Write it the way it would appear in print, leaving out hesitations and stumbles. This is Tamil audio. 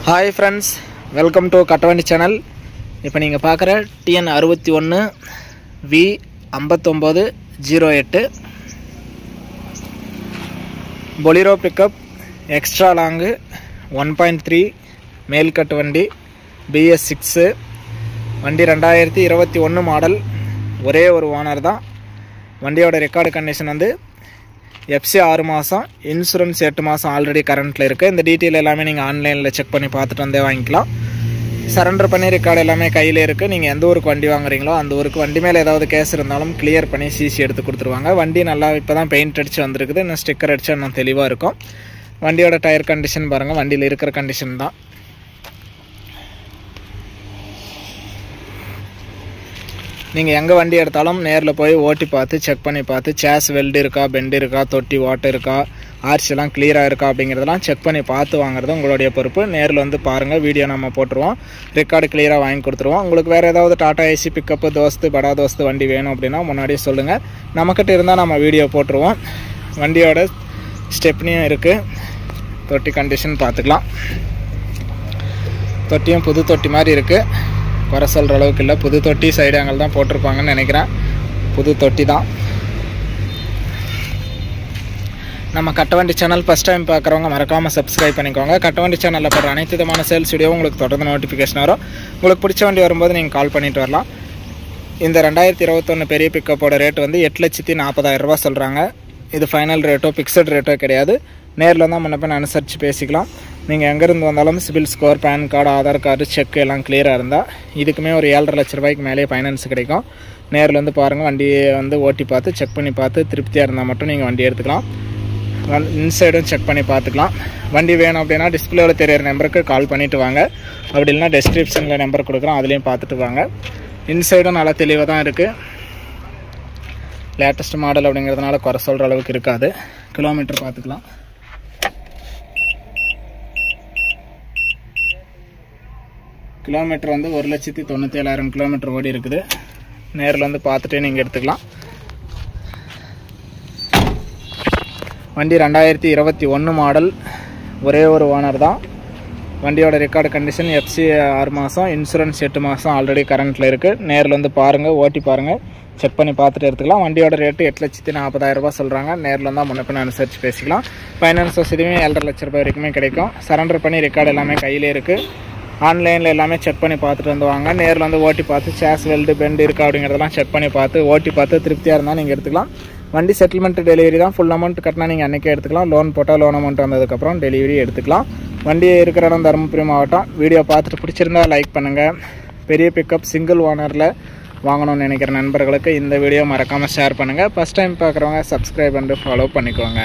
Hi friends, welcome to Kattavandi channel. இப்போ நீங்க பார்க்குற TN 61 V 5908 Bolero pickup extra long 1.3 மேல் கட் வண்டி BS6 வண்டி 2021 மாடல் ஒரே ஒரு ஓனர் தான். வண்டியோட ரெக்கார்ட் கண்டிஷன் வந்து FC 6 மாசம் இன்சூரன்ஸ் 8 மாசம் ஆல்ரெடி கரண்ட்ல இருக்கு. இந்த டீடைல் எல்லாமே நீங்க ஆன்லைன்ல செக் பண்ணி பார்த்துட்டு வந்தே வாங்கிக்கலாம். சரண்டர் பண்ணி ரெக்கார்ட் எல்லாமே கையில இருக்கு. நீங்க எந்த ஊருக்கு வண்டி வாங்குறீங்களோ அந்த ஊருக்கு வண்டி மேல ஏதாவது கேஸ் இருந்தாலும் கிளியர் பண்ணி சிசி எடுத்து கொடுத்துருவாங்க. வண்டி நல்லா இப்பதான் பெயிண்ட் அடிச்சு வந்திருக்குது. இன்னும் ஸ்டிக்கர் அடிச்சு இன்னும் தெளிவா இருக்கும். வண்டியோட டயர் கண்டிஷன் பாருங்க, வண்டியில இருக்கிற கண்டிஷன் தான். நீங்க எங்க வண்டி எடுத்தாலும் நேர்ல போய் ஓட்டி பார்த்து செக் பண்ணி பார்த்து சேஸ் வெல்ட் இருக்கா, பெண்ட் இருக்கா, தொட்டி வாட்டர் இருக்கா, ஆர்ச் எல்லாம் கிளியரா இருக்கா அப்படிங்கறதெல்லாம் செக் பண்ணி பார்த்து வாங்குறது உங்களுடைய பொறுப்பு. நேர்ல வந்து பாருங்க, வீடியோ நம்ம போட்டுருவோம், ரெக்கார்டு கிளியரா வாங்கி கொடுத்துருவோம். உங்களுக்கு வேற ஏதாவது டாடா ஏசி பிக்கப் தோஸ்து படா தோஸ்து வண்டி வேணும் அப்படின்னா முன்னாடியே சொல்லுங்க, நம்மகிட்ட இருந்தா நம்ம வீடியோ போட்டுருவோம். வண்டியோட ஸ்டெப்னியும் இருக்கு. தொட்டி கண்டிஷன் பார்த்துக்கலாம். தொட்டியும் புது தொட்டி மாதிரி இருக்கு, குறை சொல்கிற அளவுக்கு இல்லை. புது தொட்டி சைடு ஆங்கிள் தான் போட்டிருப்பாங்கன்னு நினைக்கிறேன். புது தொட்டி தான். நம்ம கட்டவண்டி சேனல் ஃபஸ்ட் டைம் பார்க்குறவங்க மறக்காமல் சப்ஸ்கிரைப் பண்ணிக்கோங்க. கட்டவண்டி சேனலில் போடுற அனைத்து விதமான சேல்ஸ் வீடியோவும் உங்களுக்கு தொடர்ந்து நோட்டிஃபிகேஷன் வரும். உங்களுக்கு பிடிச்ச வண்டி வரும்போது நீங்கள் கால் பண்ணிட்டு வரலாம். இந்த 2021 பெரிய பிக்கப்போட ரேட் வந்து 8,40,000 ரூபா சொல்கிறாங்க. இது ஃபைனல் ரேட்டோ ஃபிக்ஸட் ரேட்டோ கிடையாது. நேரில் தான் முன்னப்பின் அனுசரித்து பேசிக்கலாம். நீங்கள் எங்கேருந்து வந்தாலும் CIBIL score, PAN card, Aadhaar card, cheque எல்லாம் கிளியராக இருந்தால் இதுக்குமே ஒரு 7.5 லட்ச ரூபாய்க்கு மேலே ஃபைனான்ஸ் கிடைக்கும். நேரில் வந்து பாருங்கள், வண்டியை வந்து ஓட்டி பார்த்து செக் பண்ணி பார்த்து திருப்தியாக இருந்தால் மட்டும் நீங்கள் வண்டி எடுத்துக்கலாம். இன்சைடும் செக் பண்ணி பார்த்துக்கலாம். வண்டி வேணும் அப்படின்னா டிஸ்பிளேவில் தெரியிற நம்பருக்கு கால் பண்ணிவிட்டு வாங்க. அப்படி இல்லைனா டெஸ்கிரிப்ஷனில் நம்பர் கொடுக்குறோம், அதுலேயும் பார்த்துட்டு வாங்க. இன்சைடும் நல்லா தெளிவாக தான் இருக்குது. லேட்டஸ்ட் மாடல் அப்படிங்கிறதுனால குறை சொல்கிற அளவுக்கு இருக்காது. கிலோமீட்டர் பார்த்துக்கலாம். கிலோமீட்டர் வந்து 1,97,000 கிலோமீட்டர் ஓடி இருக்குது. நேரில் வந்து பார்த்துட்டே நீங்கள் எடுத்துக்கலாம். வண்டி 2021 மாடல், ஒரே ஒரு ஓனர் தான். வண்டியோட ரெக்கார்டு கண்டிஷன் FC 6 மாதம் இன்சூரன்ஸ் 8 மாதம் ஆல்ரெடி கரண்ட்டில் இருக்குது. நேரில் வந்து பாருங்கள், ஓட்டி பாருங்கள், செக் பண்ணி பார்த்துட்டு எடுத்துக்கலாம். வண்டியோட ரேட்டு 8,40,000 ரூபா சொல்கிறாங்க. நேரில் வந்தால் முன்னப்பின் அனுசரித்து பேசிக்கலாம். ஃபைனான்ஸ் வசதியுமே 7.5 லட்ச ரூபாய் வரைக்குமே கிடைக்கும். சரண்டர் பண்ணி ரெக்கார்டு எல்லாமே கையிலே இருக்குது. ஆன்லைனில் எல்லாமே செக் பண்ணி பார்த்துட்டு வந்து வாங்க. நேரில் வந்து ஓட்டி பார்த்து சேஸ் வெல்டு பெண்ட் இருக்கா அப்படிங்கிறதெல்லாம் செக் பண்ணி பார்த்து ஓட்டி பார்த்து திருப்தியாக இருந்தால் நீங்கள் எடுத்துக்கலாம். வண்டி செட்டில்மெண்ட் டெலிவரி தான். ஃபுல் அமௌண்ட் கட்டினா நீங்கள் அன்றைக்கே எடுத்துக்கலாம். லோன் போட்டால் லோன் அமௌண்ட் வந்ததுக்கப்புறம் டெலிவரி எடுத்துக்கலாம். வண்டி இருக்கிற இடம் தருமபுரி மாவட்டம். வீடியோ பார்த்துட்டு பிடிச்சிருந்தா லைக் பண்ணுங்கள். பெரிய பிக்கப் சிங்கிள் ஓனரில் வாங்கணும்னு நினைக்கிற நண்பர்களுக்கு இந்த வீடியோ மறக்காமல் ஷேர் பண்ணுங்கள். ஃபஸ்ட் டைம் பார்க்குறவங்க சப்ஸ்கிரைப் பண்ணிட்டு ஃபாலோ பண்ணிக்கோங்க.